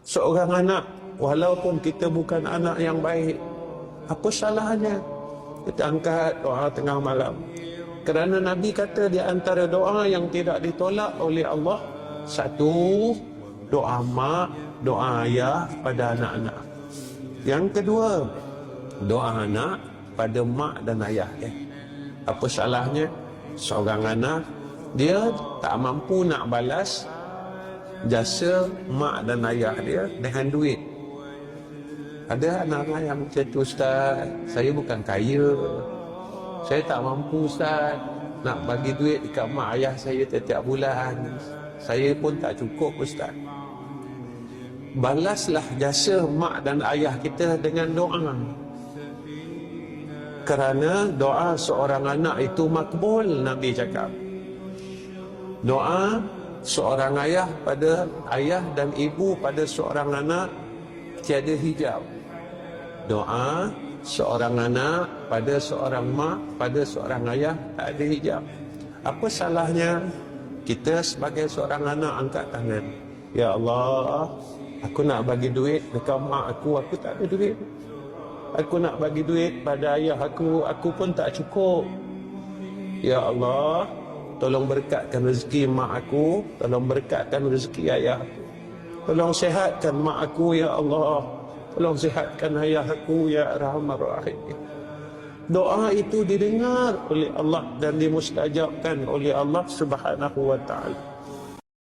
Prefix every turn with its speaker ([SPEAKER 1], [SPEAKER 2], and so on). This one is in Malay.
[SPEAKER 1] seorang anak, walaupun kita bukan anak yang baik, apa salahnya kita angkat doa tengah malam? Kerana Nabi kata di antara doa yang tidak ditolak oleh Allah, satu, doa mak, doa ayah pada anak-anak. Yang kedua, doa anak pada mak dan ayah dia. Apa salahnya seorang anak dia tak mampu nak balas jasa mak dan ayah dia dengan duit? Ada anak-anak yang macam tu, Ustaz, saya bukan kaya, saya tak mampu, Ustaz, nak bagi duit dekat mak ayah saya setiap bulan, saya pun tak cukup, Ustaz. Balaslah jasa mak dan ayah kita dengan doa. Kerana doa seorang anak itu makbul, Nabi cakap. Doa seorang ayah pada ayah dan ibu pada seorang anak tiada hijab. Doa seorang anak pada seorang mak, pada seorang ayah tak ada hijab. Apa salahnya kita sebagai seorang anak angkat tangan, ya Allah, aku nak bagi duit dekat mak aku tak ada duit. Aku nak bagi duit pada ayah aku pun tak cukup. Ya Allah, tolong berkatkan rezeki mak aku, tolong berkatkan rezeki ayah aku. Tolong sihatkan mak aku, ya Allah. Tolong sihatkan ayah aku, ya Arhamar Rahimin. Doa itu didengar oleh Allah dan dimustajabkan oleh Allah Subhanahu wa ta'ala.